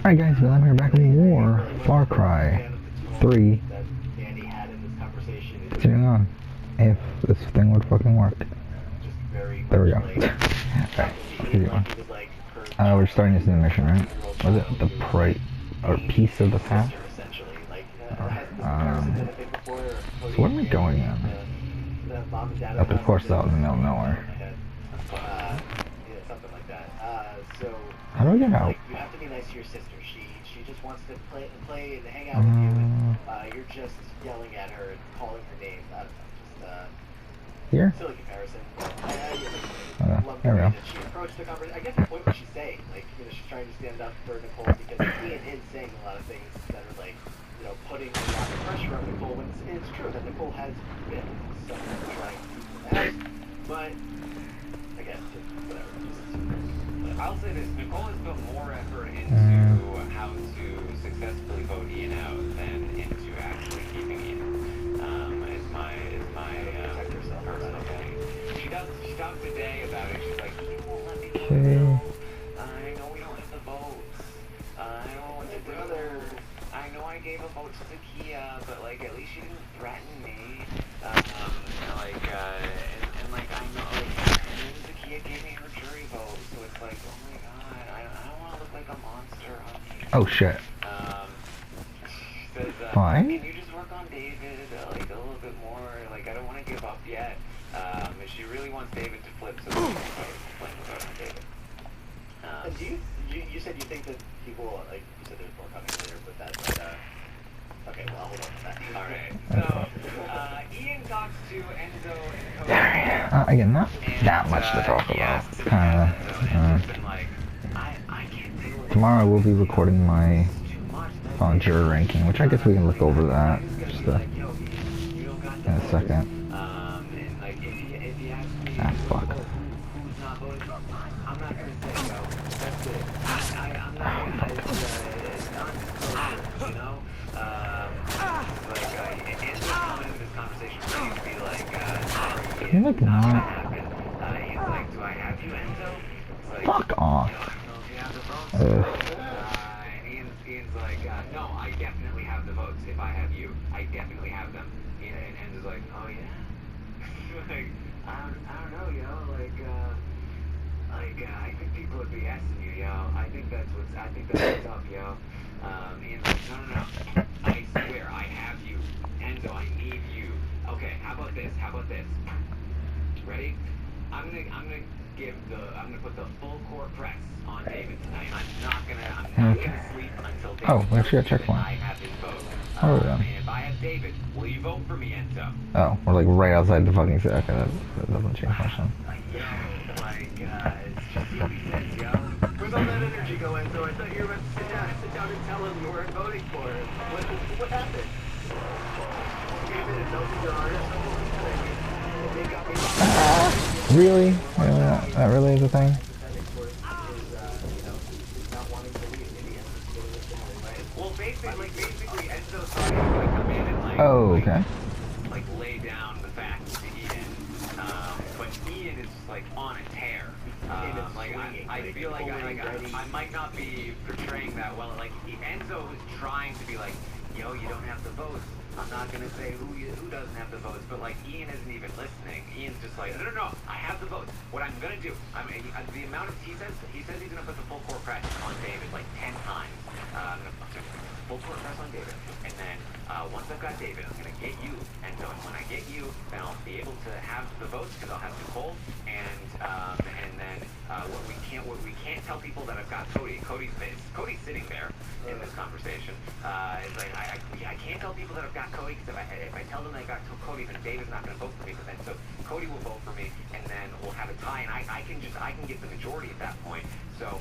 Alright guys, I'm here back with more Far Cry 3. Continuing on. If this thing would fucking work. There we go. Alright, keep going. We're starting this new mission, right? Was it the or piece of the path? So what am I going in? Of course, out in the middle of nowhere. How do I get out? You have to be nice to your sister. She just wants to play and hang out with you, and you're just yelling at her and calling her names. I don't know, just here? Silly comparison. There we go. She approached the conversation. I guess the point what she's saying, like, she's trying to stand up for Nicole because Ian is saying a lot of things that are like, putting a lot of pressure on Nicole when it's true that Nicole has been someone trying to keep the house, but I guess just whatever. I'll say this: Nicole has put more effort into how to successfully vote Ian out than into actually keeping Ian. Is my personal thing. She talked today about it. She's like, he won't let me vote. I know we don't have the votes. I don't know what to do. I know I gave a vote to Zakia, but like at least she didn't threaten me. And I know and then Zakia gave me her jury vote, so it's like, oh my god, I don't want to look like a monster on TV. Oh shit. She says, Fine. Can you just work on David, a little bit more? Like, I don't want to give up yet. She really wants David to flip, so she can flip on David. And you said you think that people, like, you said there's more coming later, but that's, okay, well, I'll hold on to that. Alright, so, Ian talks to Enzo and Cody. Again, not that much to talk about. Tomorrow we'll be recording my juror ranking, which I guess we can look over that just in a second. Ah, fuck. Can you, like, not? Fuck off. Ian's like, no, I definitely have the votes. If I have you, I definitely have them. And Enzo's like, oh yeah? Like, I don't know, yo. I think people would be asking you, yo. I think that's what's up, yo. Ian's like, no. I swear, I have you. Enzo, I need you. Okay, how about this? Ready? I'm gonna put the full court press on David tonight. I'm not gonna sleep until David. Oh, we actually got a checkpoint. I have his vote. Oh, yeah. And if I have David, will you vote for me, Enzo? Oh, we're like right outside the fucking city. Okay, that doesn't change much then. It's just what he says, yo. Where's all that energy go, Enzo? I thought you were about to sit down and tell him you weren't voting for him. What happened? David and those your artists. Really? That really is a thing? Well, basically, Enzo started to come in and okay. lay down the facts to Ian. But Ian is on a tear. I feel like I might not be portraying that well. Enzo is trying to be like, yo, you don't have the votes. I'm not gonna say who doesn't have the votes, but Ian isn't even listening. Ian's just like, no, I have the votes. What I'm gonna do, the amount of he says he's gonna put the full court press on David 10 times. I'm gonna put full court press on David, and then once I've got David, I'm gonna get you, and so when I get you, then I'll be able to have the votes because I'll have Nicole, and then what we can't tell people that I've got Cody's sitting there in this conversation. It's like I can't tell people that I've got Cody because if I tell them I got Cody, then David's not going to vote for me. But then so Cody will vote for me, and then we'll have a tie, and I can get the majority at that point. So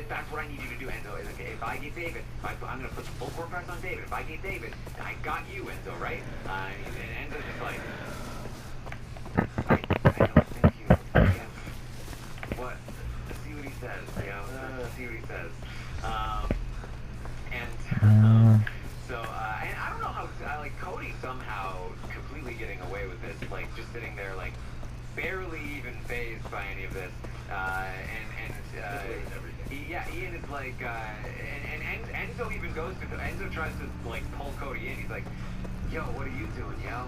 that's what I need you to do, Enzo. Is if I get David, I'm going to put the full court press on David. If I get David, then I got you, Enzo, right? And Enzo's just like, I don't think you. What? Let's see what he says. Let's see what he says. And I don't know how Cody somehow completely getting away with this, just sitting there barely even fazed by any of this, Ian is like, and Enzo even goes to, Enzo tries to like pull Cody in. He's like, yo, what are you doing, yo?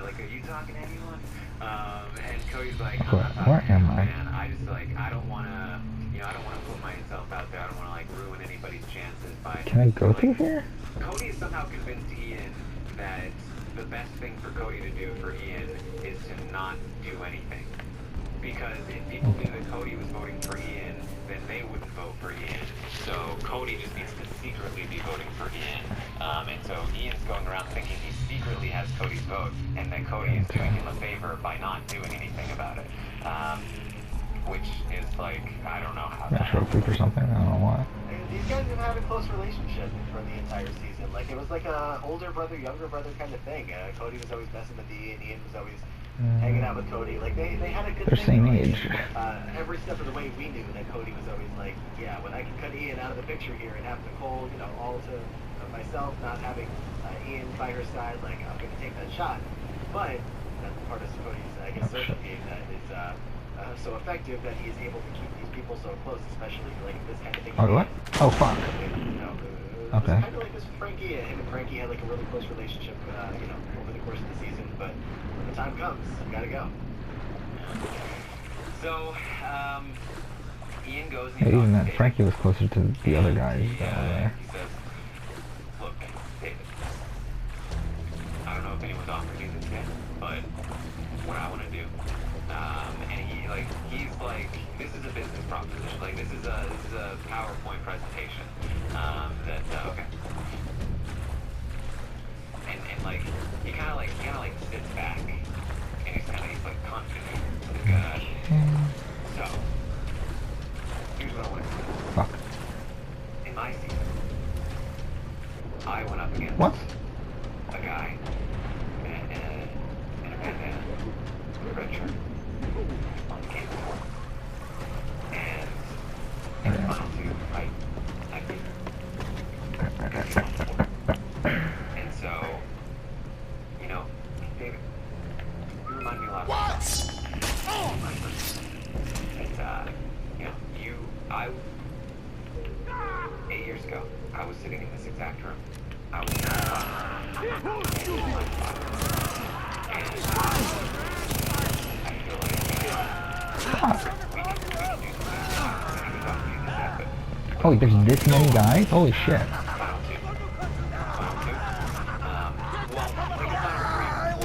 Like, are you talking to anyone? And Cody's like, I'm not talking Where to anyone, am I? man. I just like, I don't want to, you know, I don't want to put myself out there. I don't want to like ruin anybody's chances by. Can I go like, through here? Cody has somehow convinced Ian that the best thing for Cody to do for Ian is to not do anything. Because if people knew that Cody was voting for Ian, then they wouldn't vote for Ian. So Cody just needs to secretly be voting for Ian. And so Ian's going around thinking he secretly has Cody's vote, and that Cody is doing him a favor by not doing anything about it. Which is like, I don't know how that Natural freak or something? I don't know why. These guys have had a close relationship for the entire season. Like, it was like a older brother, younger brother kind of thing. Cody was always messing with Ian, Ian was always hanging out with Cody. Like, they had a good They're thing same going. age. Every step of the way, we knew that Cody was always like, yeah, when I can cut Ian out of the picture here and have Nicole, you know, all to myself, not having Ian by her side, like, I'm going to take that shot. But that's part of Cody's, I guess, social game that is so effective that he is able to keep these people so close, especially like this kind of thing. Oh, what? Oh, fuck. You know, Okay. It's kind of like this with Frankie. Him and Frankie had like a really close relationship, you know, over the course of the season. But when the time comes, you gotta go. So, Ian goes and Yeah, even that Frankie was closer to the other guys that were there. He says, look, David, I don't know if anyone's offered you this yet, but what I want to do, and he's like, this is a business proposition, like this is a PowerPoint presentation, okay. And like, he kind of like sits back, and he's like confident, like, so, here's what I want to do. Fuck. In my season, I went up against What? a guy in a bandana, with a red shirt, on the game before. And in the final two, I beat him. And so, you know, David, you remind me a lot of what? And, you know, 8 years ago, I was sitting in this exact room. I was in my spot. And I feel like we can do something. Oh, there's this many guys? Holy shit. Final two. Well, like a final three.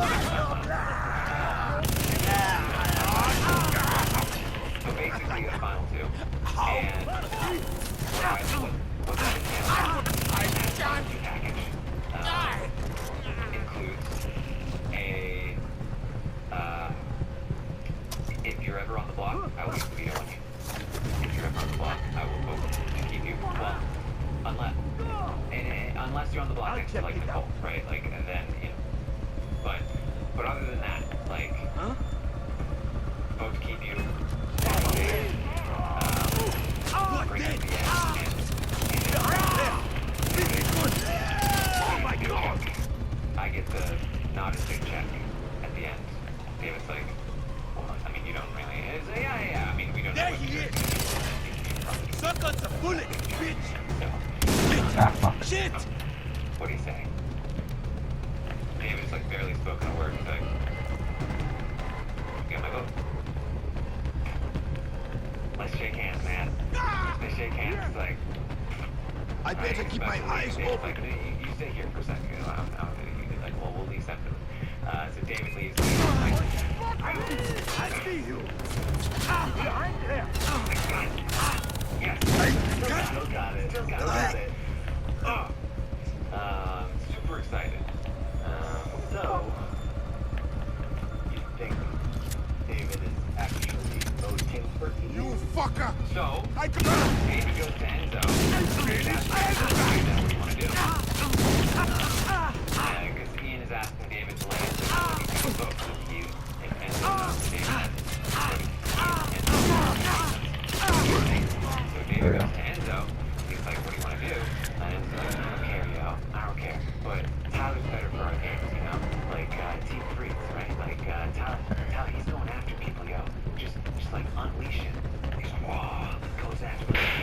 So basically, the final two. And what's in the package includes a, if you're ever on the block, I will use the veto on you. If you're ever on the block, I will vote to keep you. Well, unless you're on the block next to like Nicole, right? Like, and then, you know, but other than that, like, vote to keep you. Bring it to the end. I get the not as big check at the end. David's like, well, I mean, you don't really. It's, yeah. I mean, we don't know what you're doing. Suck on the bullet, bitch! Ah, fuck. Shit! What do you say? David's like barely spoken a word. He's like, you got my vote. Let's shake hands, man. They shake hands. It's like, I better keep my eyes open. like, you stay here for a second. Like, well, we'll leave separately. So David leaves. I see you! Behind there. Yes. Still got it. Super excited. So, you think David is actually voting for You Ian? fucker! So, I command! David goes to Enzo. That's what we want to do. Because Ian is asking David to let Enzo vote. So he, if Enzo knows David So David goes to Enzo. He's like, what do you want to do? And Enzo's like, I don't care, yo. I don't care. But Tyler's better for our games, you know? Like, Team Freaks, right? Like, Tyler, he's going after people, yo. Just like, unleash it. He's like, whoa, goes after them.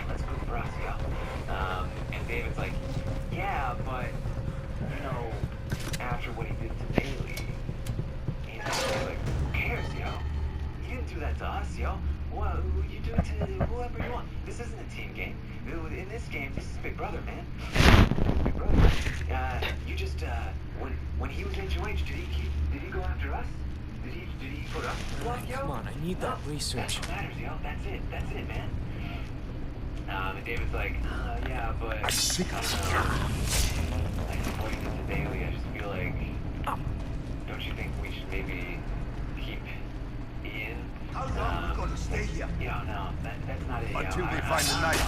game. In this game, this is Big Brother, man. This is Big Brother. You just when he was HOH, did he go after us? Did he put us in the block, yo? Come on, I need that research. That's what matters, yo. That's it, man. And David's like, yeah, but I don't know. Like, before you get to Bailey, I just feel like, don't you think we should maybe keep Ian? How long are we gonna stay here? Yeah, no, that's not it. Until they find the knife.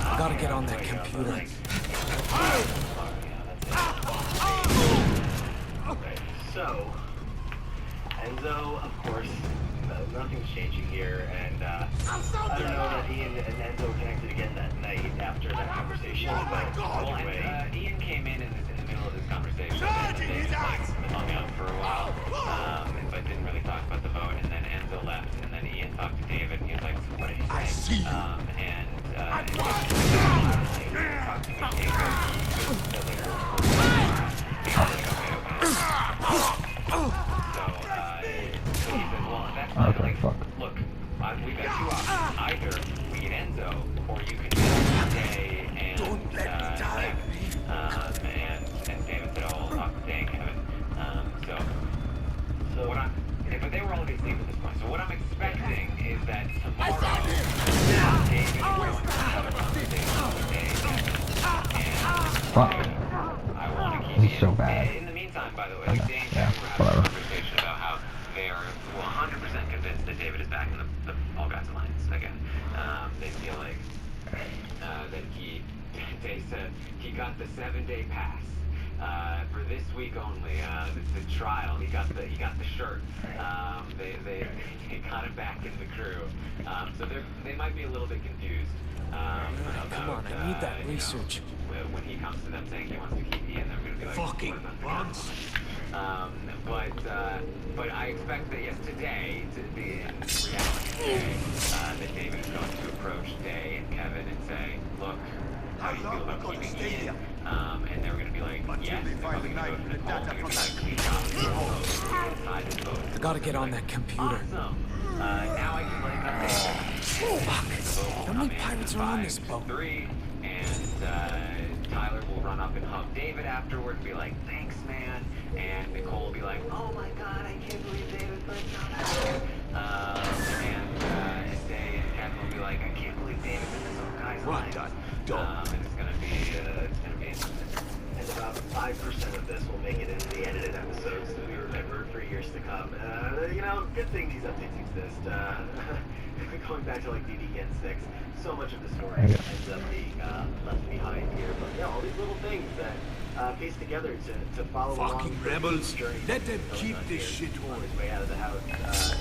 I gotta get on that computer. So, Enzo, of course, nothing's changing here, and I don't know that Ian and Enzo connected again that night after that conversation, but Well, either way. Ian came in the middle of this conversation, and they just hung out for a while, but didn't really talk about the vote, and then Enzo left, and then Ian talked to David, and he was like, so what did he say? I see you. And talked to Okay, fuck. Look, we've got two options. Either we get Enzo, or you can stay and Don't let me die. and David said, "Oh, I'll stay, Kevin." So what I'm, but they were already asleep at this point. So what I'm expecting is that tomorrow, David is going to have a conversation with Dave, and Fuck. I want to keep This is you so bad. in the meantime, by the way, Okay, Dave and yeah, Kevin were having whatever. a conversation about how they are 100% convinced that David is back in the All Guys Alliance again. They feel like that they said he got the 7-day pass for this week only. The trial, he got the shirt. They got him back in the crew. So they might be a little bit confused. About, Come on, I need that research. When he comes to them saying he wants to keep Ian, they're going to be like, Fucking what about the bugs. but I expect that yes, today, in reality today, that David is going to approach Day and Kevin and say, look, how do you feel about keeping Ian? And they're going to be like, yes, they're probably going to go to Nicole, they're going to be like, we got inside this boat. I gotta get on that computer. Awesome. Now I can like update. Fuck. How many pirates are on this boat? 3, and Tyler will run up and hug David afterward and be like, thanks, man. And Nicole will be like, oh my god, I can't believe David's like not out. And Day and Kevin will be like, I can't believe David's in this old guy's What life. the dog? And it's gonna be interesting. And about 5% of this will make it into the edited episodes that we remember for years to come. You know, good thing these updates exist. Going back to like BB Gen 6, so much of the story ends up being left behind here. But yeah, all these little things that piece together to follow Fucking along rebels. journey. Let them Going keep on this here shithole. on his way out of the house.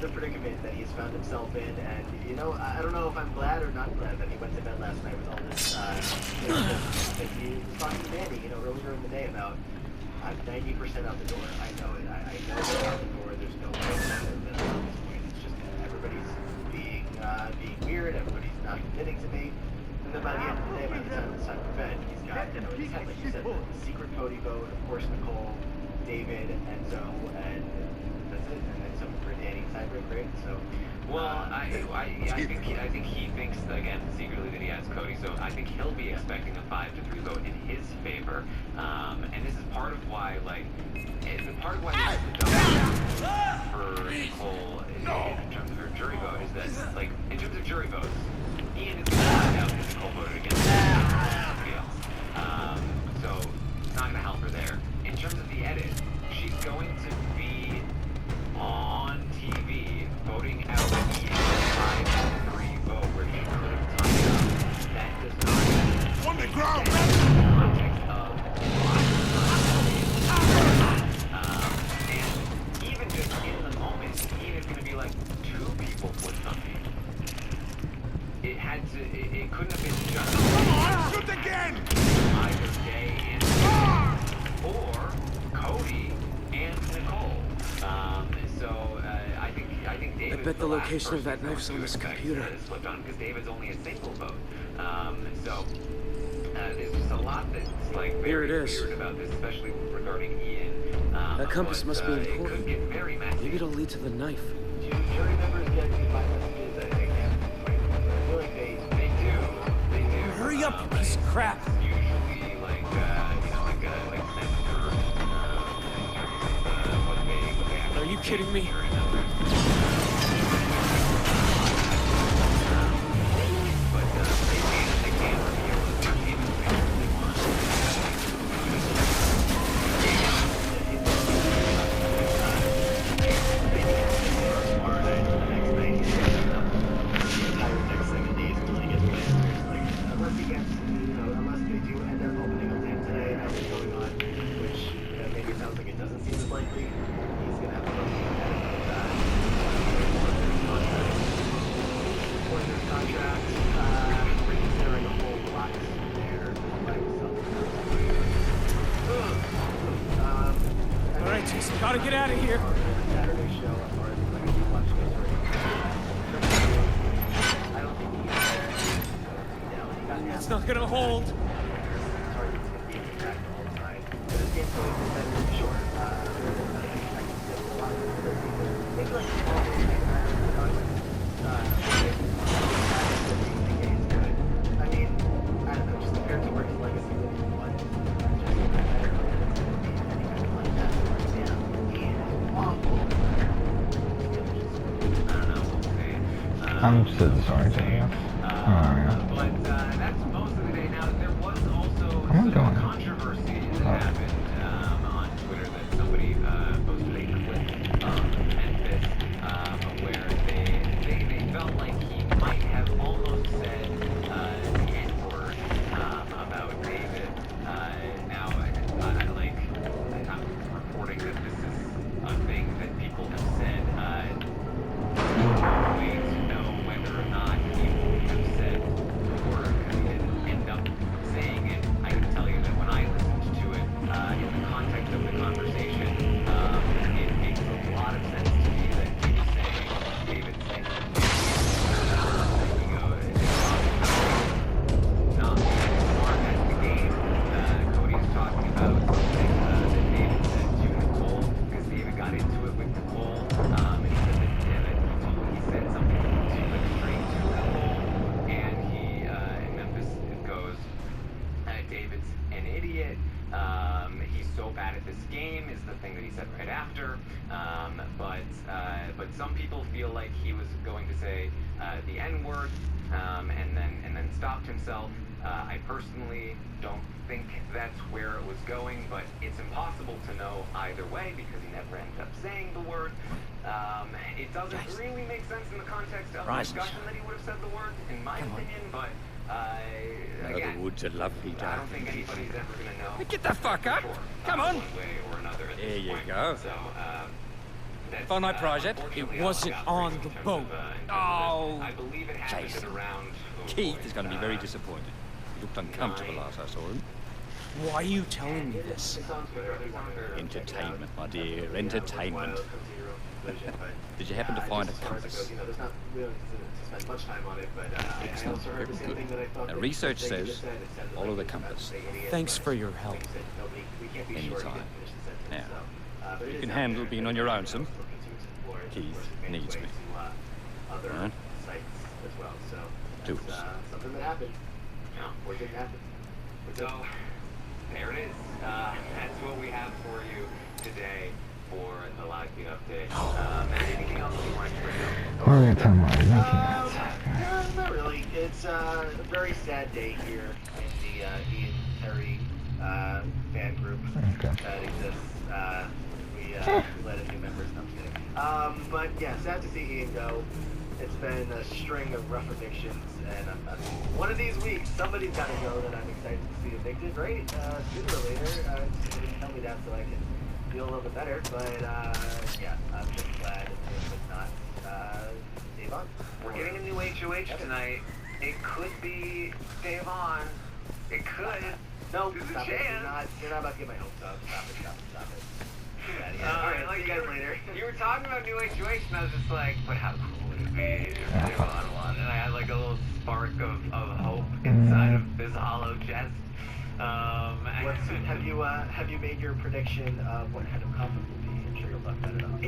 The predicament that he's found himself in, and you know, I don't know if I'm glad or not glad that he went to bed last night with all this. That he was talking to Danny, you know, earlier in the day about I'm 90% out the door. I know it. I know they're out the door. There's no way that at this point. It's just everybody's being weird. Everybody's not committing to me. And then by the end of the day, by the time it's time for bed, he's got, you know, he's had, like you said, the secret Cody vote, of course, Nicole, David, Enzo, and that's it. And then some for Danny tiebreak, right? So. Well, I think he thinks again secretly that he has Cody, so I think he'll be expecting a 5-3 vote in his favor, and this is part of why, like, it's part of why the double for Nicole in terms of her jury vote is that, like, in terms of jury votes, Ian is going to find out that Nicole voted against somebody else, so it's not going to help her there. In terms of the edit, she's going to be on TV voting out Ian's 5-3 vote where she could have tied up. That does not On the ground! context of and even just in the moment, Ian is going to be like, 2 people put something. It couldn't have been just Come on, shoot again! either Day and or Cody and Nicole. I think David. I bet the location of that knife's on this computer. Slipped on because David's only a single vote. There's just a lot that's like Here very it is. weird about this, especially regarding Ian. That compass must be It important. could get very messy. Maybe it'll lead to the knife. Do jury members get these 5 messages? I can't Piece of crap. It's usually like, you know, like sensor, in terms of what they actually Are you kidding me? But they can't reveal as much information as they want. Unless he gets, you know, unless they do end up opening up to him today and that's what's going on, which, you know, maybe it sounds like it doesn't seem as likely, he's gonna have to go through that. For their contract, reconsidering a whole lot there by himself. All right, Jason, gotta get out of here. Saturday show, as far as like you watch this I don't think he's there. It's not gonna hold. Target's gonna be attacked all the time. But this game's going to be short. I can see a lot of maybe like small things like that. I mean, I don't know, just compared to where his legacy was one, just I don't know if it's gonna be anything like that right now. He is awful. I don't know, we'll see. I'm so disoriented. But that's most of the day. Now, there was also I'm some going. controversy that happened on Twitter that somebody posted a clip of Memphis where they felt like he might have almost said the N-word about David. Now, I'm reporting that this is a thing that people have said. Way to know whether or not he would have said the word because he didn't end up saying it. I can tell you that when I listened to it, in the context of the conversation, it makes a lot of sense to me that he was saying David's saying not being as smart as the game. Cody is talking about something that David said to Nicole because David got into it with Nicole, and he said that he said something too extreme to Nicole, and in Memphis it goes, David's an idiot. He's so bad at this game is the thing that he said right after. But some people feel like he was going to say the N-word, and then stopped himself. I personally don't think that's where it was going, but it's impossible to know either way because he never ended up saying the word. It doesn't really make sense in the context of the discussion that he would have said the word, in my opinion, but again, the woods are lovely, I don't think anybody's ever going to know. Get the fuck up! Sure, Come on! One way or another at There this you point. go. So, that's, Found my project. unfortunately It all wasn't I got on for you the in terms boat. of, in terms of Oh, this. I believe it happened Jason. at around. Keith is going to be very disappointed. He looked uncomfortable last I saw him. Why are you telling me this? Entertainment, my dear, entertainment. Did you happen to find a compass? Much time on it, but I Excellent, also heard the very same thing that I thought. Now, that research they just says said. It said that, follow like, the compass. Thanks for your help. We can't be sure he Anytime. didn't finish the sentence, Now, so, but it you is can out handle there, being and on your I own, was son. looking to explore it, Keith of course, it made needs its way me. to, other Right. sites as well. So Tools. it's something that happened. Or didn't happen. So, there it is. That's what we have for you today for the live feed update. Anything else you want to bring up? What are we gonna talk about? No, not really. It's a very sad day here in the Ian Terry fan group Okay. that exists. We let a new members know today. But yeah, sad to see Ian go. It's been a string of rough evictions, and one of these weeks somebody's got to go that I'm excited to see evicted. Right? Sooner or later, somebody tell me that so I can feel a little bit better. But yeah, I'm just glad it's not Davon. We're getting a new HOH tonight. It could be Davon. It could. No, There's a stop it. chance. You're not about to get my hopes up. Stop it. Alright, See you guys later. You were talking about new HOH, and I was just like, but how cool would it be if Davon won? And I had like a little spark of hope inside of this hollow chest. Have you made your prediction of what kind of conflict will be? I'm sure you'll talk about it on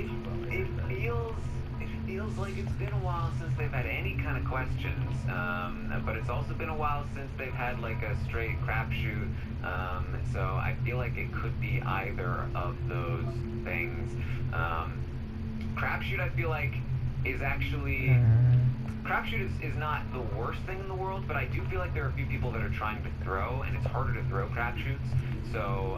It feels like it's been a while since they've had any kind of questions, but it's also been a while since they've had like a straight crapshoot. So I feel like it could be either of those things. Crapshoot, I feel like, is actually... Crapshoot is not the worst thing in the world, but I do feel like there are a few people that are trying to throw, and it's harder to throw crapshoots. So,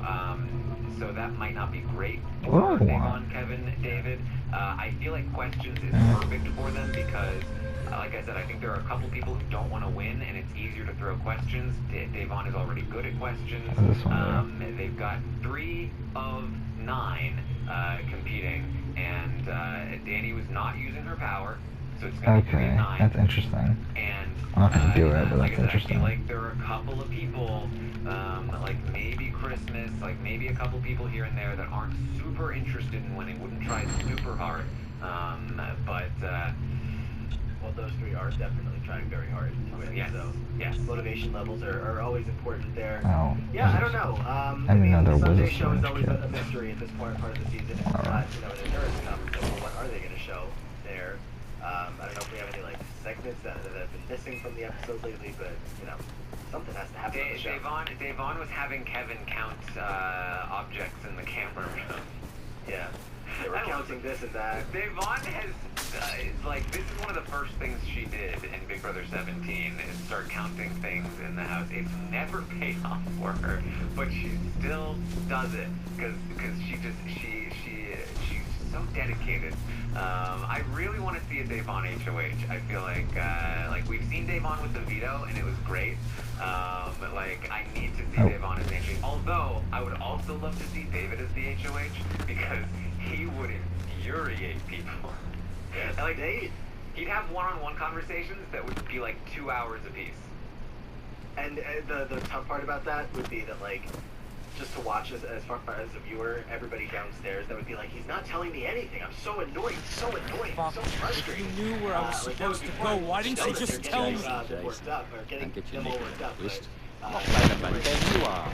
so that might not be great for Devon, Kevin, David. I feel like questions is perfect for them because, like I said, I think there are a couple people who don't want to win, and it's easier to throw questions. Devon is already good at questions. They've got 3 of 9 competing, and Danny was not using her power. So it's gonna be 3 of 9. That's interesting. And I'm not gonna do it, but like that's I said, interesting. I feel like there are a couple of people, like maybe Christmas, like maybe a couple people here and there that aren't super interested in winning, wouldn't try super hard. Well, those 3 are definitely trying very hard to win. Yes. So Yes. motivation levels are always important there. Oh. Yeah, I don't know. I didn't know there the was Sunday a show is syringe always kit. a mystery at this part of the season. It's not, an endurance cup. So what are they going to show there? I don't know if we have any like segments that have been missing from the episode lately, but something has to happen on the show. Devon was having Kevin count objects in the camera room. Yeah. They were counting this and that. Devon has, like, this is one of the first things she did in Big Brother 17, is start counting things in the house. It's never paid off for her, but she still does it, because she's so dedicated. I really want to see a Devon HOH. I feel like we've seen Devon with the veto, and it was great, but, like, I need to see Devon as HOH. Although, I would also love to see David as the HOH, because he would infuriate people. Yes, like, he'd have one-on-one conversations that would be like 2 hours apiece. And the tough part about that would be that, like, just to watch as far as a viewer, everybody downstairs that would be like, he's not telling me anything. I'm so annoyed, so annoying, so frustrated. If you knew where I was supposed to go, why didn't you just tell me? Worked up, or getting Don't get your them all knickers worked up. twist. But, Not playing a man, Ben, you are.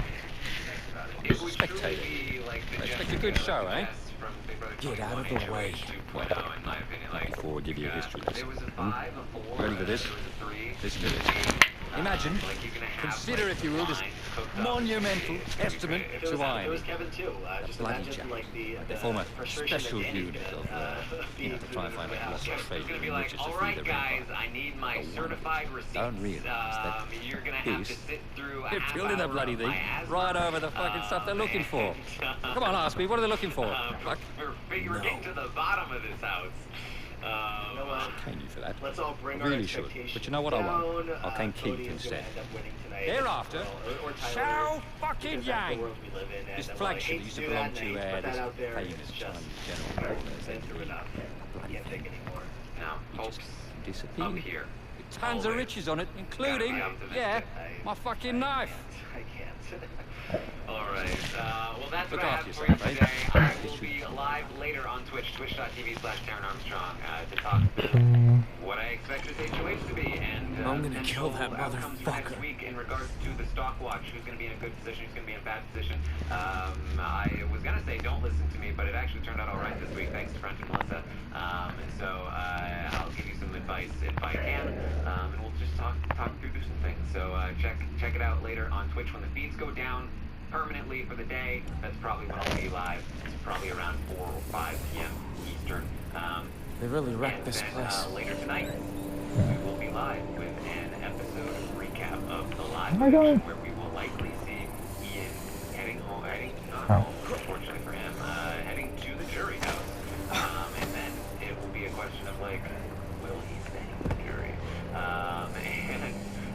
It would Spectator. truly be like the Expect a good show, eh? from Big Brother Get out of 21 the way. 2.0, in my opinion. Like, Before we give you a history there lesson. was a 5, a 4, Ready for this? there was a 3, Listen to there this. was an 8. Imagine, Like, you're gonna have, consider like, if you will, this lines cooked up. monumental It's gonna be testament great. it to was irony. Kevin too. Just bloody imagine jack. like They form a frustration special that Danny's unit gonna, of, be to try and find a lost It's faith gonna in be like, riches to all feed right, their guys, empire. I need my But one certified receipts. don't realise that You're gonna have to this- sit through a They're half building a hour bloody of thing my asthma, right over the fucking stuff they're looking for. Come on, ask me, what are they looking for? Fuck. We're getting to the bottom of this house. You know what? Cane you for that. Let's all bring I our really should. expectations But you know what I want? down. I'll cane Keith Cody is gonna instead. end up winning tonight. Thereafter, Or Tyler, Chow fucking because that's the yang. world we live in, and, This well, I flagship hate used to to do belong that, to and I hate put this that out there. famous It's just Chinese general. been through enough. I can't take anymore. Now, He folks, just up disappeared. here. With tons of riches on it, including, Gotta be yeah, optimistic. my fucking knife. I can't. All right. Well, that's Look what I after have for you yourself, today. eh? I will be live later on Twitch, twitch.tv/Taron Armstrong, to talk through what I expect this HOH to be and I'm gonna kill that outcomes for next motherfucker. week in regards to the stock watch. Who's going to be in a good position? Who's going to be in a bad position? I was going to say don't listen to me, but it actually turned out all right this week, thanks to Brent and Melissa. And so I'll give you some advice if I can, and we'll just talk through some things. So check it out later on Twitch when the feeds go down permanently for the day. That's probably when I'll be live. It's probably around 4 or 5 p.m. Eastern. They really wrecked And this then, place. later tonight, we will be live with an episode recap of the live Oh my God. edition where we will likely see Ian heading home, not home, unfortunately for him, heading to the jury house. And then it will be a question of like, will he stay in the jury?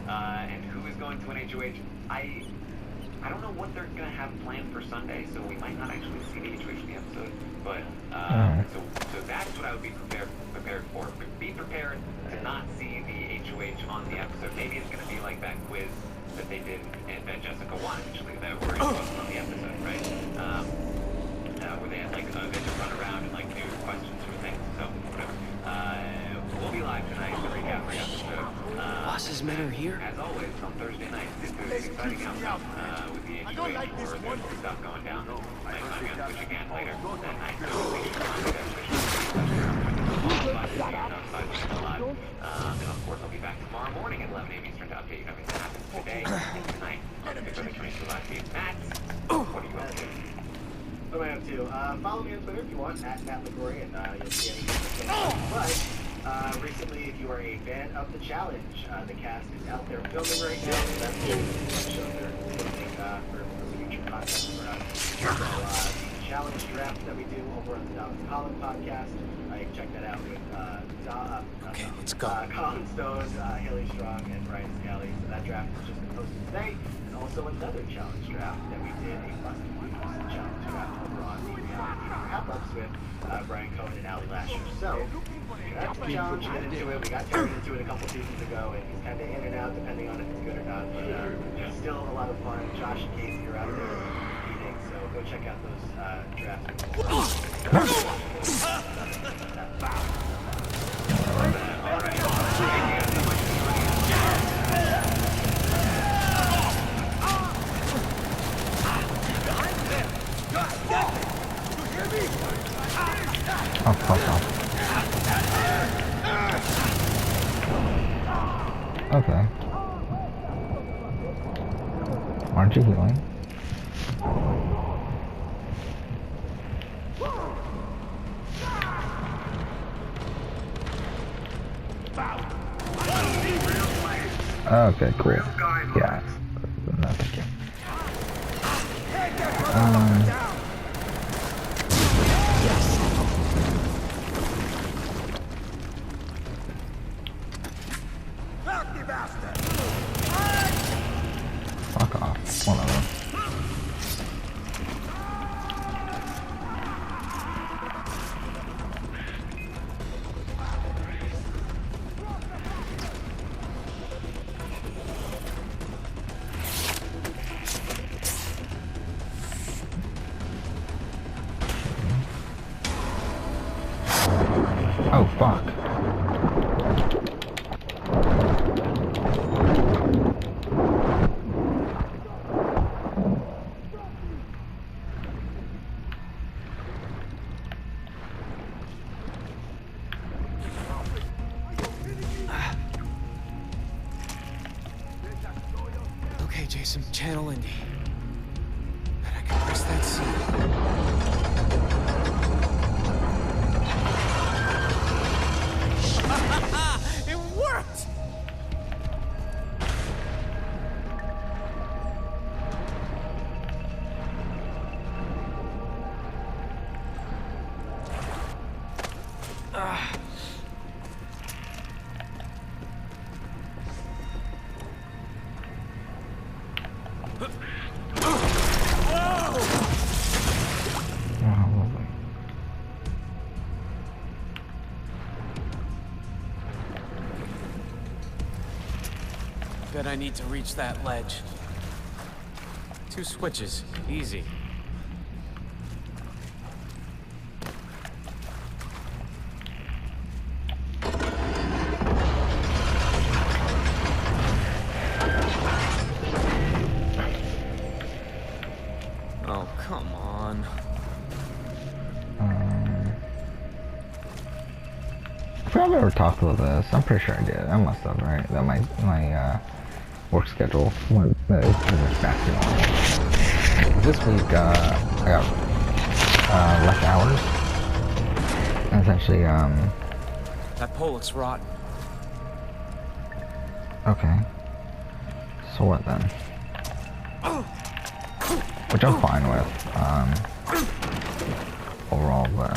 And who is going to an HOH? I don't know what they're gonna have planned for Sunday, so we might not actually see the HOH in the episode. But so that's what I would be prepared for. Be prepared to not see the HOH on the episode. Maybe it's gonna be like that quiz that they did and that Jessica won actually, that were on the episode, right? Where they had like they had to run around and like do questions for things. So whatever. We'll be live tonight to recap the episode. Boss's men are here? As always, on Thursday night, it's an exciting outcome with the HOH or there's stuff going down. Might be on Twitch again later that night. So make sure to contact us. glad to see you outside alive. And of course, I'll be back tomorrow morning at 11 a.m. Eastern to update you everything that happens today and tonight. Before the 22 live feed. Matt, what are you up to? What am I up to? Follow me on Twitter if you want, at Matt LaGroy, and you'll see anything. But recently, if you are a fan of the challenge, the cast is out there filming right now. So that's the show they're filming for future content for us. So the challenge draft that we do over on the Don Colin podcast, you can check that out with Okay, let's go. Colin Stone, Haley Strong, and Brian Scally. So that draft was just posted today. And also another challenge draft that we did, a must-use challenge draft over on the Wrap-Ups with Brian Cohen and Ali Lasher. So, that's the challenge, get into it. We got Terry into it a couple seasons ago, and he's kind of in and out depending on if it's good or not. But it's still a lot of fun. Josh and Casey are out there competing, so go check out those drafts. Oh, fuck off. Okay. Aren't you healing? Okay, cool. Yeah. No, thank you. Fuck off. Whatever. Oh, fuck. Okay, Jason, channel Indy. Bet I can press that scene. It worked! Oh, lovely. Bet I need to reach that ledge. 2 switches, easy. Oh, come on. I forgot if I ever talked about this. I'm pretty sure I did. I must have, right? That my work schedule was pretty much back to normal. This week, I got less hours. And essentially, That pole looks rotten. okay. So what then? Which I'm fine with, overall, but,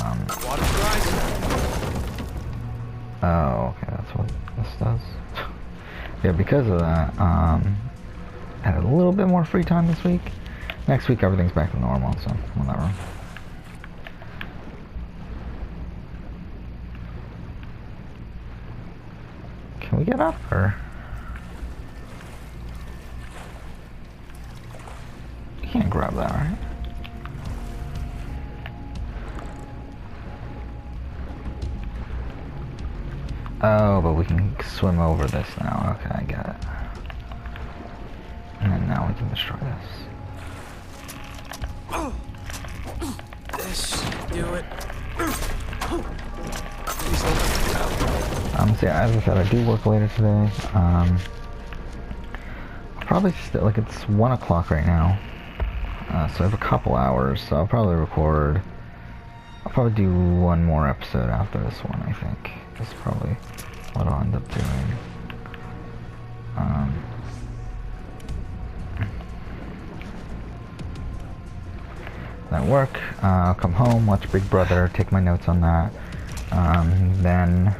Water horizon. oh, okay, that's what this does. Yeah, because of that, I had a little bit more free time this week. Next week, everything's back to normal, so whatever. Can we get up, or? You can't grab that, right? Oh, but we can swim over this now. Okay, I get it. And then now we can destroy this. This should do it. Please open. So yeah, as I said, I do work later today. I'll probably still, like, it's 1 o'clock right now. So I have a couple hours, so I'll probably record. I'll probably do one more episode after this one, I think. That's probably what I'll end up doing. At work, I'll come home, watch Big Brother, take my notes on that. Then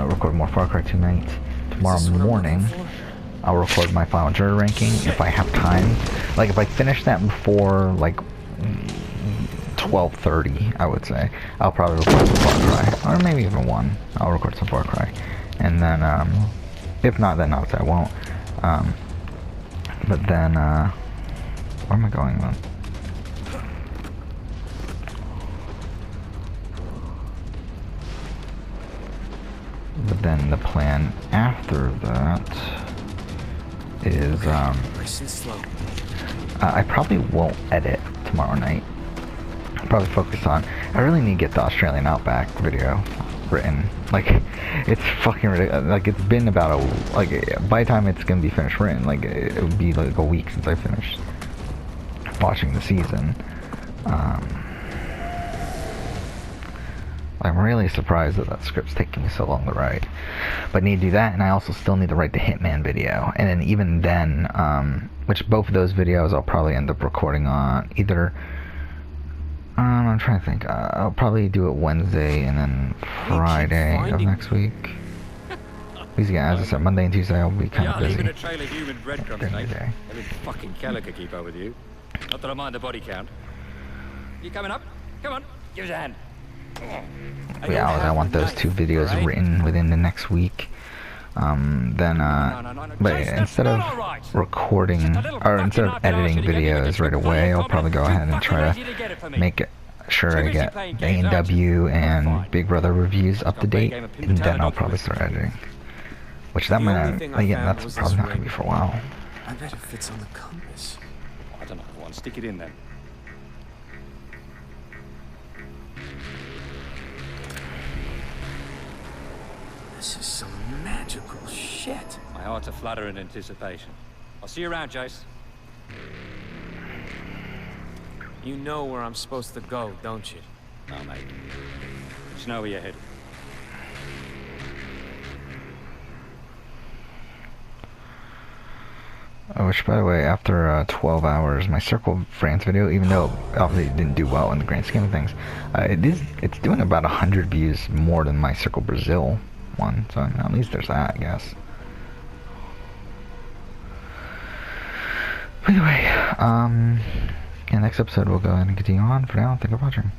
record more Far Cry 2 night. Tomorrow morning, I'll record my final jury ranking if I have time. Like, if I finish that before, like, 12:30, I would say, I'll probably record some Far Cry. Or maybe even 1. I'll record some Far Cry. And then, if not, then obviously I won't. But then, where am I going then? But then the plan after that is, Nice and slow. I probably won't edit tomorrow night. I'll probably focus on, I really need to get the Australian Outback video written. Like, it's fucking ridiculous. Like, it's been about by the time it's gonna be finished written, like, it would be like a week since I finished watching the season. I'm really surprised that script's taking so long to write. But I need to do that, and I also still need to write the Hitman video. And then even then, which both of those videos I'll probably end up recording on either, I'm trying to think, I'll probably do it Wednesday and then Friday of next week. Because yeah, as I said, Monday and Tuesday I'll be kind of busy. Leaving a trail of human breadcrumbs, during the mate. day. Even fucking Keller could keep up with you. Not that I mind the body count. You coming up? Come on, give us a hand. But yeah, I want those 2 videos written within the next week. But instead of recording, or instead of editing videos right away, I'll probably go ahead and try to make sure I get A&W and Big Brother reviews up to date, and then I'll probably start editing. Which that might not, again, that's probably not going to be for a while. I bet it fits on the compass. I don't know, go on, stick it in then. This is some magical shit. My heart's a flutter in anticipation. I'll see you around, Jace. You know where I'm supposed to go, don't you? No, mate. Just know where you're headed. Oh, which, by the way, after 12 hours, my Circle of France video, even though obviously it didn't do well in the grand scheme of things, it's doing about 100 views more than my Circle Brazil one, so at least there's that, I guess. But anyway, in the next episode we'll go ahead and continue on. For now, thank you for watching.